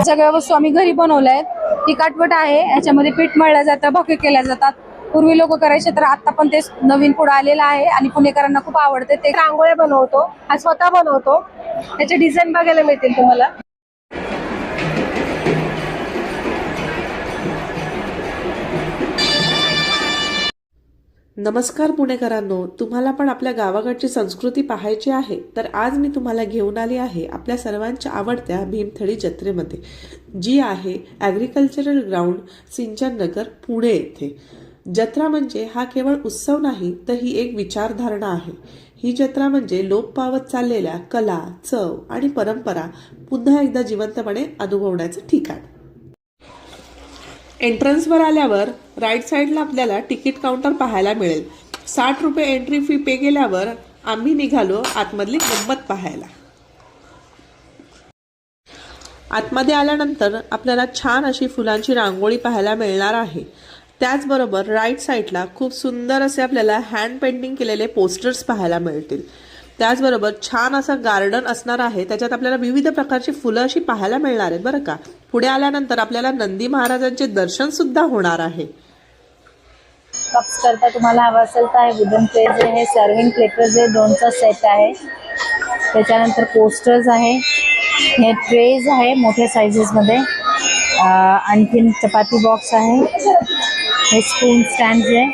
सगळ्या वस्तू आम्ही घरी बनवल्या आहेत. ही काटवट आहे, याच्यामध्ये पीठ मळलं जातं, भाकरी केल्या जातात. पूर्वी लोक करायचे, तर आता पण ते नवीन पुढे आलेलं आहे आणि पुणेकरांना खूप आवडते. ते रांगोळ्या बनवतो, हा स्वतः बनवतो. त्याचे डिझाईन बघायला मिळतील तुम्हाला. नमस्कार पुणेकरांनो, तुम्हाला पण आपल्या गावाकडची संस्कृती पाहायची आहे तर आज मी तुम्हाला घेऊन आली आहे आपल्या सर्वांच्या आवडत्या भीमथडी जत्रेमध्ये, जी आहे ॲग्रिकल्चरल ग्राउंड सिंचन नगर पुणे येथे. जत्रा म्हणजे हा केवळ उत्सव नाही, तर ही एक विचारधारणा आहे. ही जत्रा म्हणजे लोप पावत चाललेल्या कला, चव आणि परंपरा पुन्हा एकदा जिवंतपणे अनुभवण्याचं ठिकाण. एंट्रन्सवर आल्यावर राईट साईडला आपल्याला तिकीट काउंटर पाहायला मिळेल. 60 रुपये एंट्री फी पे केल्यावर आम्ही निघालो आतमधली गंमत पाहायला. आतमध्ये आल्यानंतर आपल्याला छान अशी फुलांची रांगोळी पाहायला मिळणार आहे. त्याचबरोबर राईट साईडला खूप सुंदर असे आपल्याला हँड पेंटिंग केलेले पोस्टर्स पाहायला मिळतील. त्याचबरोबर छान असं गार्डन असणार आहे, त्याच्यात आपल्याला विविध प्रकारची फुलं अशी पाहायला मिळणार आहेत बरं का. पुढे आल्यानंतर आपल्याला नंदी महाराजांचे दर्शन सुद्धा होणार आहे. कप्स करता तुम्हाला हवं असेल तर आहे वुडन प्लेट्स आहे, सर्विंग प्लेटर्स आहे, 2चा सेट आहे. त्याच्यानंतर पोस्टर्स आहे, हे ट्रेज आहे मोठ्या साईजेसमध्ये. आणखीन चपाती बॉक्स आहे, हे स्पून स्टँड्स आहे,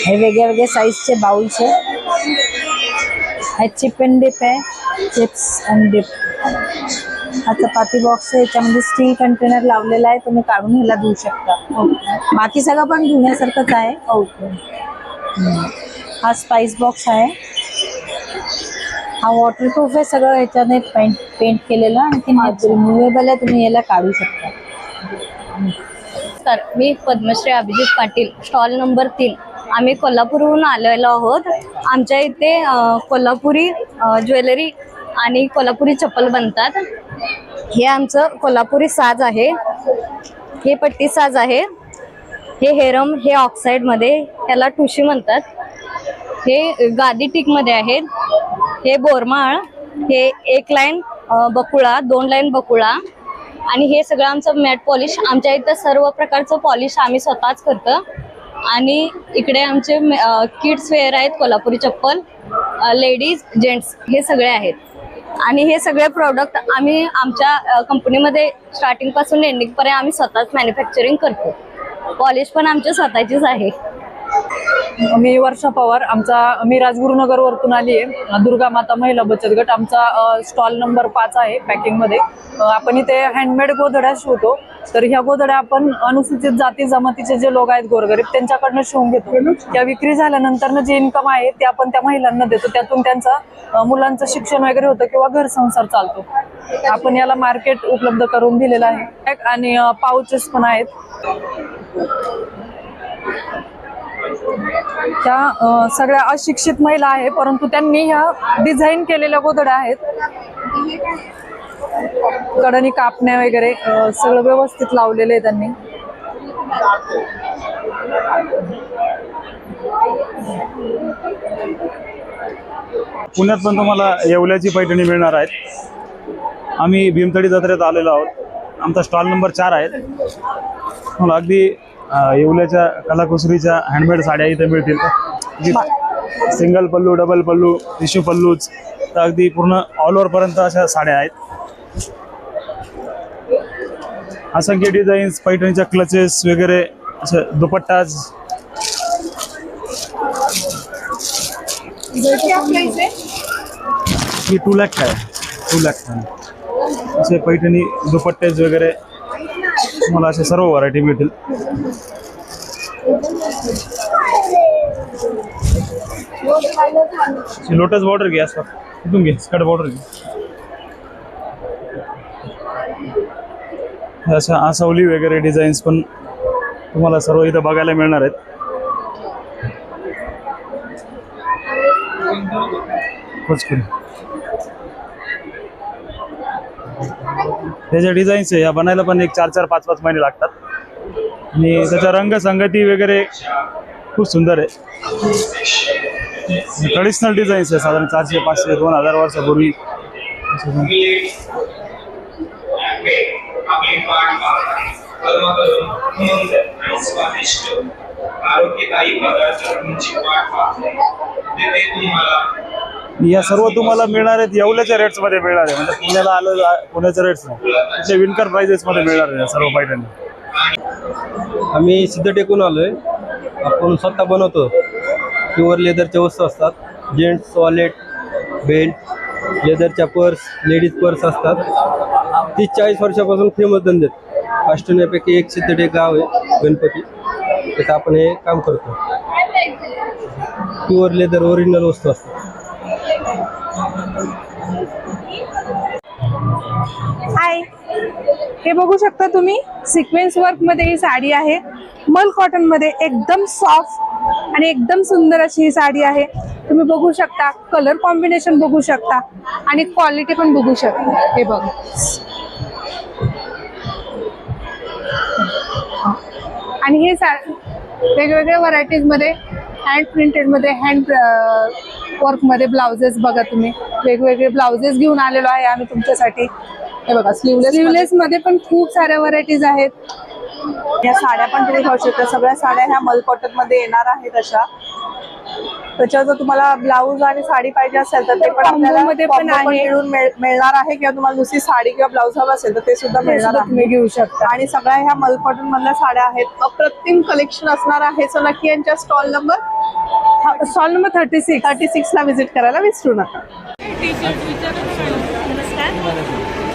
हे वेगळ्या वेगळ्या साईजचे बाउल्स आहे. हे चिप अँड डिप आहे, चिप्स अँड डिप. हा चपाती बॉक्स आहे, याच्यामध्ये स्टील कंटेनर लावलेला आहे, तुम्ही काढून ह्याला धुवू शकता. बाकी सगळं पण धुण्यासारखंच आहे. ओके. हा स्पाइस बॉक्स आहे, हा वॉटरप्रूफ आहे, सगळं ह्याच्याने पेंट केलेलं. आणखी रिमूवेबल आहे, तुम्ही याला काढू शकता. तर मी पद्मश्री अभिजित पाटील, स्टॉल नंबर 3. आम्ही कोल्हापूरहून आलेलो आहोत. आमच्या इथे कोल्हापुरी ज्वेलरी आणि कोल्हापुरी चप्पल बनतात. हे आमचं कोल्हापुरी साज आहे, हे पट्टी साज आहे, हे हेरम, हे ऑक्साईडमध्ये, ह्याला ठुशी म्हणतात. हे गादी टिकमध्ये आहेत, हे बोरमाळ, हे 1 लाईन बकुळा, 2 लाईन बकुळा. आणि हे सगळं आमचं मॅट पॉलिश. आमच्या इथं सर्व प्रकारचं पॉलिश आम्ही स्वतःच करतो. आणि इकडे आमचे किड्स वेअर आहेत, कोल्हापुरी चप्पल, लेडीज जेंट्स हे सगळे आहेत. आणि हे सगळे प्रोडक्ट आम्ही आमच्या कंपनीमध्ये स्टार्टिंगपासून एंडिंगपर्यंत आम्ही स्वतःच मॅन्युफॅक्चरिंग करतो. पॉलिश पण आमच्या स्वतःचीच आहे. मी वर्षा पवार, मी राजगुरुनगर वरतून आली आहे. दुर्गा माता महिला बचत गट, आमचा स्टॉल नंबर 5 आहे पॅकिंगमध्ये. आपण इथे हँडमेड गोधड्या शिवतो. तर ह्या गोधड्या आपण अनुसूचित जाती जमातीचे जे लोक आहेत गोरगरीब त्यांच्याकडनं शिवून घेतो. त्या विक्री झाल्यानंतर जे इन्कम आहे ते आपण त्या महिलांना देतो. त्यातून त्यांचा मुलांचं शिक्षण वगैरे होतं किंवा घर संसार चालतो. आपण याला मार्केट उपलब्ध करून दिलेलं आहे. आणि पाउचेस पण आहेत. त्या सगळ्या अशिक्षित महिला आहे, परंतु त्यांनी ह्या डिझाईन केलेल्या गोधड्या आहेत. कडनी कापण्या वगैरे सगळं व्यवस्थित लावलेलं आहे त्यांनी. पुण्यात पण तुम्हाला येवल्याची पैठणी मिळणार आहेत. आम्ही भीमथडी जत्रेत आलेलो आहोत. आमचा स्टॉल नंबर 4 आहे. मला अगदी येवल्याच्या कलाकुसरीच्या हँडमेड साड्या इथे मिळतील. सिंगल पल्लू, डबल पल्लू, टिश्यू पल्लूच, तर अगदी पूर्ण ऑल ओव्हर पर्यंत अशा साड्या आहेत. असंख्य डिझाईन्स, पैठणीच्या क्लचेस वगैरे, असे दुपट्टाज. ही 2 लाख आहे, 2 लाख. असे पैठणी दुपट्टेज वगैरे तुम्हाला असे सर्व व्हरायटी मिळतील. लोटस बॉर्डर घे, असं इथून घे, स्कर्ट बॉर्डर घे. अशा आसवली वगैरे डिझाईन्स पण तुम्हाला सर्व इथं बघायला मिळणार आहेत. त्याच्या डिझाईन्स आहे, या बनायला पण एक 4-4, 5-5 महिने लागतात आणि त्याच्या रंगसंगती वगैरे खूप सुंदर आहे. ट्रेडिशनल डिझाईन्स आहे, साधारण 400, 500, 2000 वर्षापूर्वी. या सर्व तुम्हाला मिळणार आहेत येवल्याच्या रेट्स मध्ये मिळणार आहे. म्हणजे पुण्याला आलं, पुण्याच्या रेट्स नाही, त्याच्या विणकर प्राइजेस मध्ये मिळणार आहे सर्व पैठणी. आम्ही सिद्ध टेकून आलोय. आपण स्वतः बनवतो. प्युअर लेदरच्या वस्तू असतात. जेंट्स वॉलेट, बेल्ट, लेदरच्या पर्स, लेडीज पर्स असतात. 30-40 वर्षापासून फेमस धंदे. अष्टण्यापैकी एक सिद्ध टेक गाव आहे गणपती, तिथं आपण हे काम करतो. प्युअर लेदर ओरिजिनल वस्तू असतात. हाय, हे बघू शकता तुम्ही, सिक्वेन्स वर्क मध्ये ही साडी आहे. मल कॉटन मध्ये एकदम सॉफ्ट आणि एकदम सुंदर अशी ही साडी आहे. तुम्ही बघू शकता, कलर कॉम्बिनेशन बघू शकता आणि क्वालिटी पण बघू शकता. हे बघा, आणि हे वेगवेगळ्या व्हरायटीज मध्ये, हँड प्रिंटेड मध्ये, हँड वर्क मध्ये ब्लाउजेस बघा तुम्ही. वेगवेगळे ब्लाउजेस घेऊन आलेलो आहे आम्ही तुमच्यासाठी. हे बघा, स्लीवलेस मध्ये पण खूप साऱ्या व्हरायटीज आहेत. या साड्या पण तुम्ही पाहू शकता. सगळ्या साड्या ह्या मल कॉटन मध्ये येणार आहेत अशा. त्याच्यावर जर तुम्हाला ब्लाऊज आणि साडी पाहिजे असेल तर ते पण आपल्याला मध्ये पण combo आहे. मिळणार आहे, किंवा तुम्हाला नुसती साडी किंवा ब्लाऊज हवा असेल तर ते सुद्धा मिळणार आहे. तुम्ही घेऊ शकता. आणि सगळ्या ह्या मल कॉटन मधल्या साड्या आहेत. अप्रतिम कलेक्शन असणार आहे. सो नक्की यांच्या स्टॉल नंबर 36 ला व्हिजिट करायला विसरू नका. नमस्कार,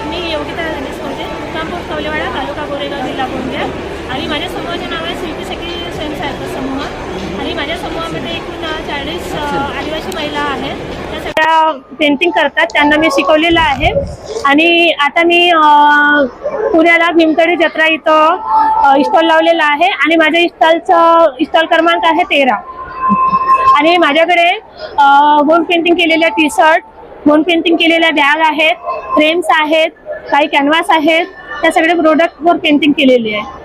मी योगिता गणेश कोंडे, मुक्कामपूर कवलेवाडा, तालुका गोरेगाव, जिल्हा गोंदिया. आणि माझ्या समूहाचे नाव आहे शिल्पी सखी स्वयंसहायता समूह. आणि माझ्या समूहामध्ये एकूण 40 आदिवासी महिला आहेत. त्या सगळ्या पेंटिंग करतात, त्यांना मी शिकवलेलं आहे. आणि आता मी पुण्याला भीमथडी जत्रा इथं स्टॉल लावलेला आहे. आणि माझ्या स्टॉल क्रमांक आहे 13. आणि माझ्याकडे होम पेंटिंग केलेल्या टी शर्ट, होम पेंटिंग केलेल्या बॅग आहेत, फ्रेम्स आहेत, काही कॅनव्हास आहेत. त्या सगळ्या प्रोडक्टवर पेंटिंग केलेली आहे.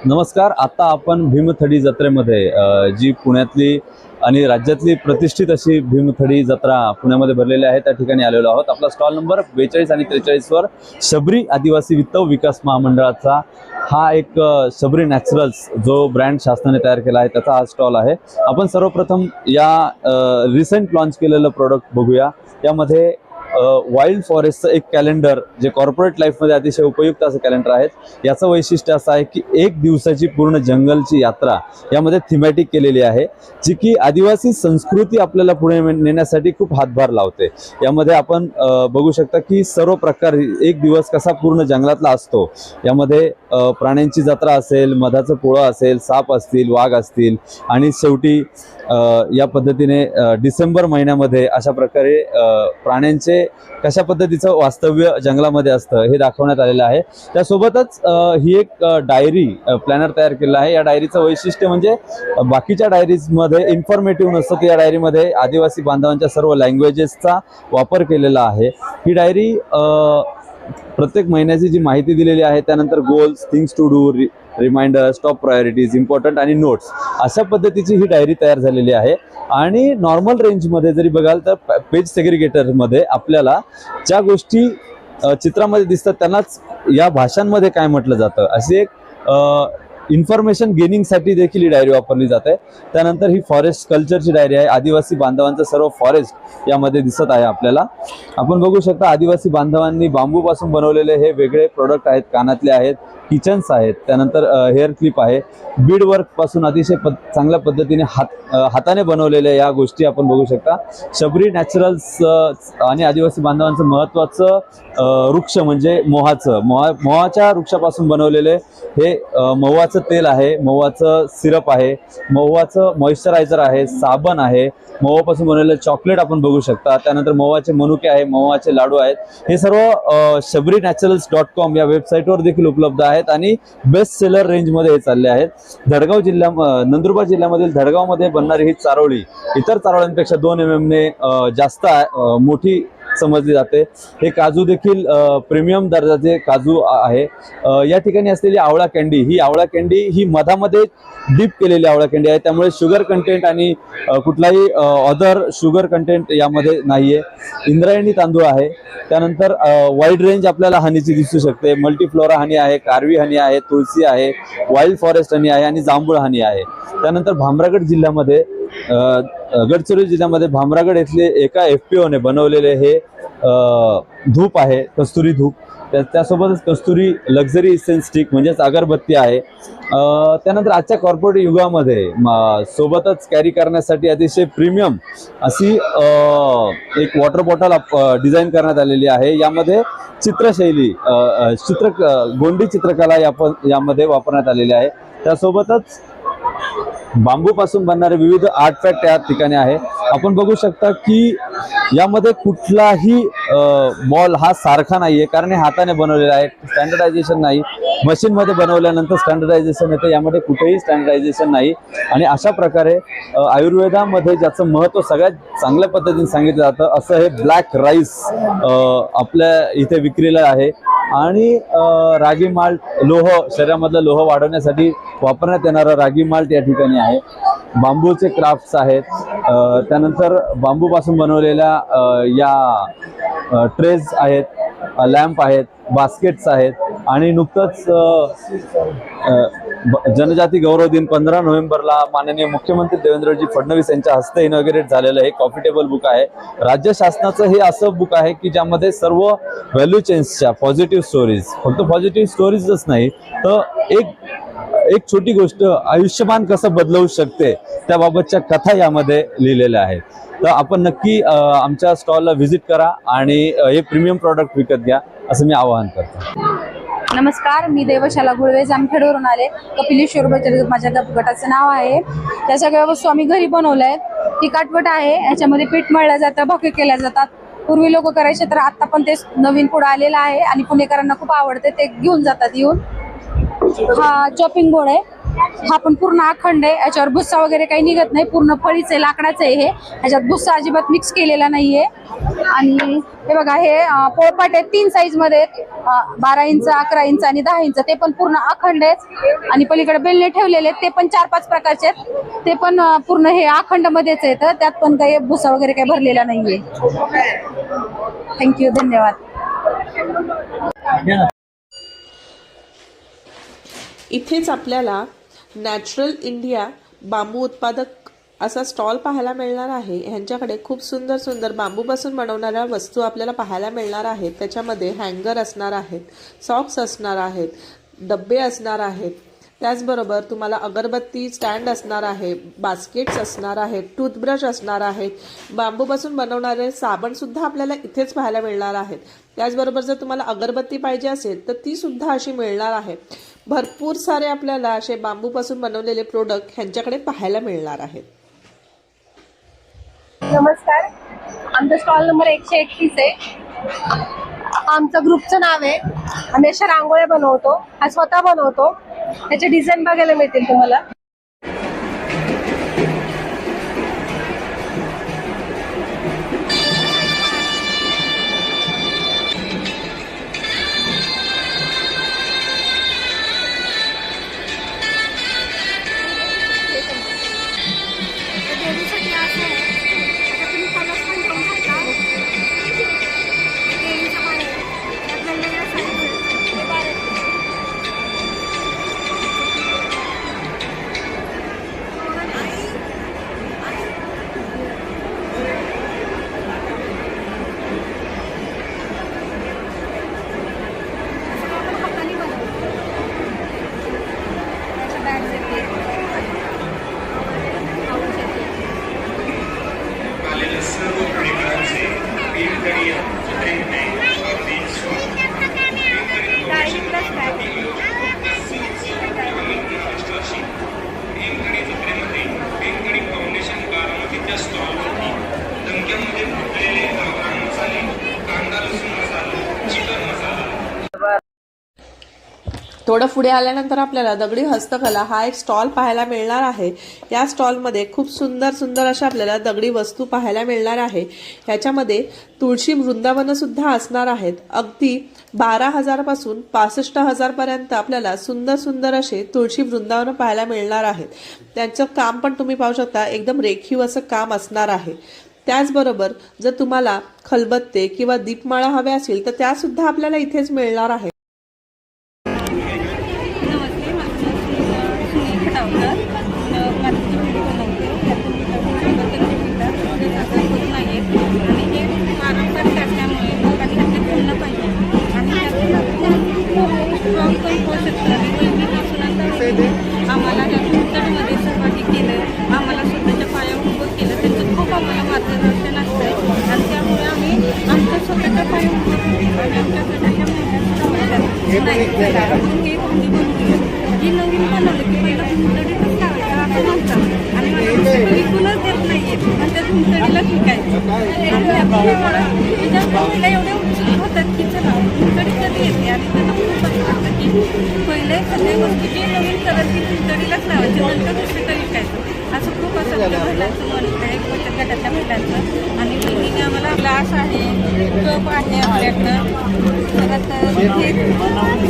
नमस्कार. आता आपण भीमथडी जत्रेमध्ये, जी पुण्यातली आणि राज्यातली प्रतिष्ठित अशी भीमथडी जत्रा पुण्यामध्ये भरलेली आहे, त्या ठिकाणी आलेलो आहोत. आपला स्टॉल नंबर 42 आणि 43 वर शबरी आदिवासी वित्त विकास महामंडळाचा हा एक शबरी नॅचरल्स जो ब्रँड शासनाने तयार केला आहे त्याचा हा स्टॉल आहे. आपण सर्वप्रथम या रिसेंट लॉन्च केलेलं प्रोडक्ट बघूया. यामध्ये वाईल्ड फॉरेस्टचं एक कॅलेंडर, जे कॉर्पोरेट लाईफमध्ये अतिशय उपयुक्त असं कॅलेंडर आहे. याचं वैशिष्ट्य असं आहे की 1 दिवसाची पूर्ण जंगलची यात्रा यामध्ये थीमॅटिक केलेली आहे, जी की आदिवासी संस्कृती आपल्याला पुढे नेण्यासाठी खूप हातभार लावते. यामध्ये आपण बघू शकता की सर्व प्रकार 1 दिवस कसा पूर्ण जंगलातला असतो. यामध्ये प्राण्यांची जत्रा असेल, मधाचं पोळं असेल, साप असतील, वाघ असतील, आणि शेवटी या पद्धतीने डिसेंबर महिन्यामध्ये अशा प्रकारे प्राण्यांचे कशा पद्धतीचं वास्तव्य जंगलामध्ये असतं हे दाखवण्यात आलेलं आहे. त्यासोबतच ही एक डायरी प्लॅनर तयार केलेला आहे. या डायरीचं वैशिष्ट्य म्हणजे बाकीच्या डायरीजमध्ये इन्फॉर्मेटिव्ह नसतं, तर या डायरीमध्ये आदिवासी बांधवांच्या सर्व लँग्वेजेसचा वापर केलेला आहे. ही डायरी प्रत्येक महिन्याची जी माहिती दिलेली आहे, त्यानंतर goals, things to do, reminders, top priorities, important आणि नोट्स अशा पद्धतीची ही डायरी तयार झालेली आहे. आणि नॉर्मल रेंजमध्ये जरी बघाल तर पेज सेग्रिगेटरमध्ये आपल्याला ज्या गोष्टी चित्रामध्ये दिसतात त्यांनाच या भाषांमध्ये काय म्हटलं जातं अशी एक इन्फॉर्मेशन गेनिंगसाठी देखील ही डायरी वापरली जाते. त्यानंतर ही फॉरेस्ट कल्चरची डायरी आहे. आदिवासी बांधवांचं सर्व फॉरेस्ट यामध्ये दिसत आहे आपल्याला. आपण बघू शकता आदिवासी बांधवांनी बांबूपासून बनवलेले हे वेगळे प्रोडक्ट आहेत. कानातले आहेत, किचन्स आहेत, त्यानंतर हेअर क्लिप आहे. बीड वर्क पासून अतिशय चांगल्या पद्धतीने हाताने बनवलेल्या या गोष्टी आपण बघू शकता. शबरी नॅचरल्स आणि आदिवासी बांधवांचं महत्त्वाचं वृक्ष म्हणजे मोहाच्या वृक्षापासून बनवलेले हे महुआचं तेल आहे, महुआचं सिरप आहे, महुआचं मॉइश्चरायझर आहे, साबण आहे, महुआपासून बनवलेलं चॉकलेट आपण बघू शकता. त्यानंतर महुआचे मनुके आहे, महुआचे लाडू आहेत. हे सर्व shabrinaturals.com या वेबसाईटवर देखील उपलब्ध आहेत आणि बेस्ट सेलर रेंजमध्ये हे चालले आहेत. नंदुरबार जिल्ह्यामधील धडगावमध्ये बनणारी ही चारोळी इतर चारोळ्यांपेक्षा 2 mm ने जास्त मोठी समजली जाते. हे काजू देखील प्रीमियम दर्जाचे काजू आहे. या ठिकाणी असलेली आवळा कँडी ही मधामध्ये डीप केलेली आवळा कँडी आहे, त्यामुळे शुगर कंटेंट आणि कुठलाही अदर शुगर कंटेंट यामध्ये नाहीये. इंद्रायणी तांदूळ आहे. त्यानंतर वाईड रेंज आपल्याला हनीची दिसू शकते. मल्टीफ्लोरा हनी आहे, कार्वी हनी आहे, तुळसी आहे, वाईल्ड फॉरेस्ट हनी आहे आणि जांभूळ हनी आहे. त्यानंतर भामरागड जिल्ह्यामध्ये गडचिरोली जिल्ह्यामध्ये भामरागड येथले एका FPOने बनवलेले हे धूप आहे, कस्तुरी धूप. त्यासोबतच कस्तुरी लक्झरी इसेन्स स्टिक म्हणजेच अगरबत्ती आहे. त्यानंतर आजच्या कॉर्पोरेट युगामध्ये सोबतच कॅरी करण्यासाठी अतिशय प्रीमियम अशी एक वॉटर बॉटल डिझाईन करण्यात आलेली आहे. यामध्ये चित्रशैली गोंडी चित्रकला यामध्ये वापरण्यात आलेली आहे. त्यासोबतच बांबूपासून बनणारे विविध आर्टफॅक्ट या ठिकाणी आहे. आपण बघू शकता की यामध्ये कुठलाही बॉल हा सारखा नाहीये, कारण हे हाताने बनवलेला आहे. स्टँडर्डायझेशन नाही. मशीनमध्ये बनवल्यानंतर स्टँडर्डायझेशन येतं, यामध्ये कुठेही स्टँडर्डायझेशन नाही. आणि अशा प्रकारे आयुर्वेदामध्ये ज्याचं महत्त्व सगळ्यात चांगल्या पद्धतीने सांगितलं जातं असं हे ब्लॅक राईस आपल्या इथे विक्रीला आहे. आणि रागी माल्ट शरीरामधलं लोह वाढवण्यासाठी वापरण्यात येणारं रागी माल्ट या ठिकाणी आहे. बांबूचे क्राफ्ट्स आहेत. त्यानंतर बांबूपासून बनवलेल्या या ट्रेज आहेत, लॅम्प आहेत, बास्केट्स आहेत. आणि नुकतंच जनजाती गौरव दिन 15 नोव्हेंबरला माननीय मुख्यमंत्री देवेंद्रजी फडणवीस यांच्या हस्ते इनॉग्रेट झालेलं हे कॉफी टेबल बुक आहे. राज्य शासनाचं हे असं बुक आहे की ज्यामध्ये सर्व व्हॅल्यू चेन्सच्या पॉझिटिव्ह स्टोरीज, फक्त पॉझिटिव्ह स्टोरीजच नाही तर एक छोटी गोष्ट आयुष्यमान कसं बदलवू शकते त्याबाबतच्या कथा यामध्ये लिहिलेल्या आहेत. तर आपण नक्की आमच्या स्टॉलला व्हिजिट करा आणि हे प्रीमियम प्रॉडक्ट विकत घ्या असं मी आवाहन करतो. नमस्कार, मी देवशाला गुळवे जामखेडवरून आले. कपिलेश्वर बचत माझ्या गटाचं नाव आहे. त्या सगळ्या वस्तू आम्ही घरी बनवल्या आहेत. ही काटवट आहे, याच्यामध्ये पीठ मळलं जातं, भाकरी केल्या जातात. पूर्वी लोक करायचे तर आता पण ते नवीन पुढं आलेलं आहे आणि पुणेकरांना खूप आवडते, ते घेऊन जातात येऊन. हा चॉपिंग बोर्ड आहे. हा पण पूर्ण अखंड आहे. याच्यावर भुस्सा वगैरे काही निघत नाही. पूर्ण फळीचं आहे, लाकडाचं आहे हे. ह्याच्यात भुस्सा अजिबात मिक्स केलेला नाहीये. आणि हे बघा, हे पोळपाट आहेत 3 साईज मध्ये आहेत. 12 इंच, 11 इंच आणि 10 इंच. ते पण पूर्ण अखंड आहेत. आणि पलीकडे बेलणे ठेवलेले आहेत, ते पण 4-5 प्रकारचे आहेत. ते पण पूर्ण हे अखंड मध्येच आहेत. त्यात पण काही भुस्सा वगैरे काही भरलेला नाहीये. थँक्यू, धन्यवाद. इथेच आपल्याला नॅचरल इंडिया बांबू उत्पादक असा स्टॉल पाहायला मिळणार आहे. ह्यांच्याकडे खूप सुंदर सुंदर बांबूपासून बनवणाऱ्या वस्तू आपल्याला पाहायला मिळणार आहेत. त्याच्यामध्ये हँगर असणार आहेत, सॉक्स असणार आहेत, डब्बे असणार आहेत. त्याचबरोबर तुम्हाला अगरबत्ती स्टँड असणार आहे, बास्केट्स असणार आहेत, टूथब्रश असणार आहेत. बांबूपासून बनवणारे साबणसुद्धा आपल्याला इथेच पाहायला मिळणार आहेत. त्याचबरोबर जर तुम्हाला अगरबत्ती पाहिजे असेल तर ती सुद्धा अशी मिळणार आहे. भरपूर सारे आपल्याला असे बांबूपासून बनवलेले प्रोडक्ट ह्यांच्याकडे पाहायला मिळणार आहेत. नमस्कार, आमचा स्टॉल नंबर 131 आहे. आमचं ग्रुपचं नाव आहे. आम्ही अशा रांगोळ्या बनवतो. हा स्वतः बनवतो. त्याचे डिझाईन बघायला मिळतील तुम्हाला. डाळी प्लस पॅक थोडं पुढे आल्यानंतर आपल्याला दगडी हस्तकला हा एक स्टॉल पाहायला मिळणार आहे. या स्टॉलमध्ये खूप सुंदर सुंदर अशा आपल्याला दगडी वस्तू पाहायला मिळणार आहे. याच्यामध्ये तुळशी वृंदावनं सुद्धा असणार आहेत. अगदी 12,000 पासून 65,000 पर्यंत आपल्याला सुंदर सुंदर असे तुळशी वृंदावनं पाहायला मिळणार आहेत. त्यांचं काम पण तुम्ही पाहू शकता, एकदम रेखीव असं काम असणार आहे. त्याचबरोबर जर तुम्हाला खलबत्ते किंवा दीपमाळा हव्या असतील तर त्या सुद्धा आपल्याला इथेच मिळणार आहे. नमस्ते, माझं नाव सुनील खटावकर. मातीची भांडी बनवते. त्यातून खलबत्त्याचे पिठात थोडे साखर होत नाहीत आणि हे पारंपरिक असल्यामुळे लोकांनी आपले खेळलं पाहिजे आणि स्ट्रॉंग पण होऊ शकतं. वैदिक आम्हाला या चिंतनमध्ये सहभागी केलं, आम्हाला स्वतःच्या पायावर उभं केलं. त्याचं खूप आम्हाला मार्गदर्शन असतं आणि त्यामुळे आम्ही आमच्या स्वतःच्या पायावर उभं केलं आणि आमच्या स्वतःच्या नाही हे भांडी बनवली ही नवीन बनवलं की पहिला धुमतडीतच लावायचं असं म्हणतात आणि मला विकूनच देत नाही आहेत आणि त्या धुमतडीलाच विकायचं आणि त्याच्या महिला एवढ्या उत्सुक होतात की चला धुमतडी कधी येते आणि त्यांना खूप असं वाटतं की पहिले सगळ्या गोष्टी जी नवीन कलर ती धुमतडीलाच लावायची नंतर दुसरीकडे विकायचं असं खूप असं आपल्या महिलांचं म्हणत आहे बचत गटाच्या महिलांचं. आणि बहिणीने आम्हाला ग्लास आहे, कप आहे आपल्याकडं, परत हे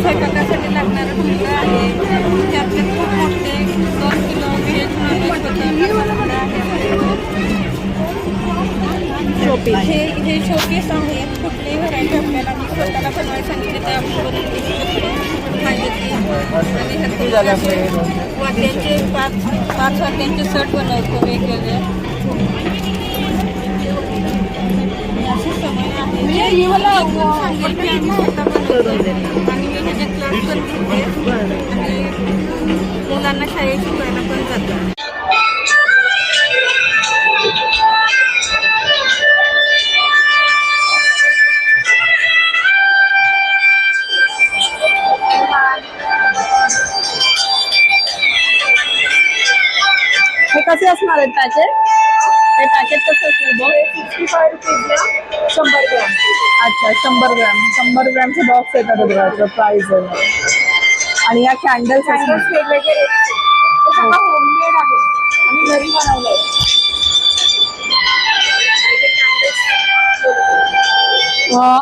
स्वयंपाकासाठी लागणारं ढुंगं आहे. त्यातले खूप मोठे 2 किलो व्हेज नॉनव्हेज होतं आहे. हे शोपीस आहेत. कुठलीही व्हरायटी आपल्याला मी स्वतःला बनवायला सांगितले ते आपण बनवून देऊ शकतो. खायचे आणि ह्याचे वाट्यांचे 5 वाट्यांचे सेट बनवतो वेगवेगळे. अशी सवय आहे. मी मला सांगेल की आम्ही स्वतः बनवतो आणि मी ह्याचे क्लास पण घेते आणि मुलांना शाळेत शिकवायला पण जातो. हे कसे असणार आहेत पॅकेट? हे पॅकेट कसं असणार बघ? 65 रुपीजला 100 ग्रॅम. अच्छा, 100 ग्रॅम. 100 ग्रॅमचे बॉक्स येतात बघा, प्राइस आहे. आणि या कॅन्डल्स वेगवेगळे होममेड आहे आणि घरी बनवलंय.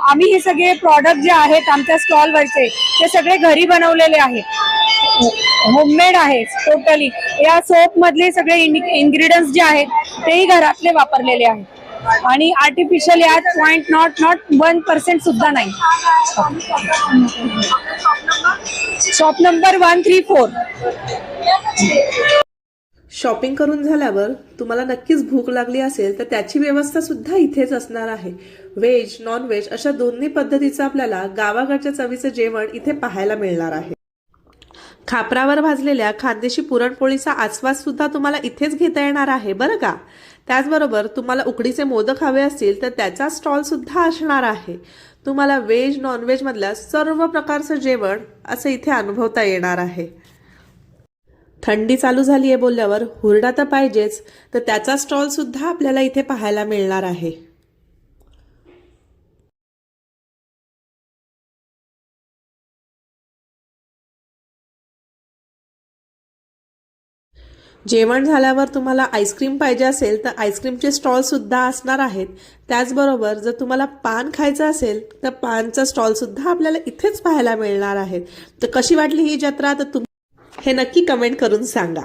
आम्ही हे सगळे प्रॉडक्ट जे आहेत आमच्या स्टॉलवरचे ते सगळे घरी बनवलेले आहेत, होममेड आहे टोटली. या सोप मधले सगळे इन्ग्रेडियंट्स जे आहेत तेही घरातले वापरलेले आहेत आणि आर्टिफिशियल यात 0.01% सुद्धा नाही. Shop number 134. शॉपिंग करून झाल्यावर तुम्हाला नक्कीच भूक लागली असेल तर त्याची व्यवस्था सुद्धा इथेच असणार आहे. व्हेज नॉन व्हेज अशा दोन्ही पद्धतीचं आपल्याला गावाकडच्या चवीचं जेवण इथे पाहायला मिळणार आहे. खापरावर भाजलेल्या खानदेशी पुरणपोळीचा आस्वाद सुद्धा तुम्हाला इथेच घेता येणार आहे बरं का. त्याचबरोबर तुम्हाला उकडीचे मोदक हवे असतील तर त्याचा स्टॉल सुद्धा असणार आहे. तुम्हाला व्हेज नॉन व्हेज मधल्या सर्व प्रकारचं जेवण असं इथे अनुभवता येणार आहे. थंडी चालू झाली आहे बोलल्यावर हुरडा तर पाहिजेच, तर त्याचा स्टॉल सुद्धा आपल्याला इथे पाहायला मिळणार आहे. जेवण झाल्यावर तुम्हाला आईस्क्रीम पाहिजे असेल तर आईस्क्रीमचे स्टॉल सुद्धा असणार आहेत. त्याचबरोबर जर तुम्हाला पान खायचं असेल तर पानचा स्टॉल सुद्धा आपल्याला इथेच पाहायला मिळणार आहेत. तर कशी वाटली ही जत्रा तर तुम्ही हे नक्की कमेंट करून सांगा.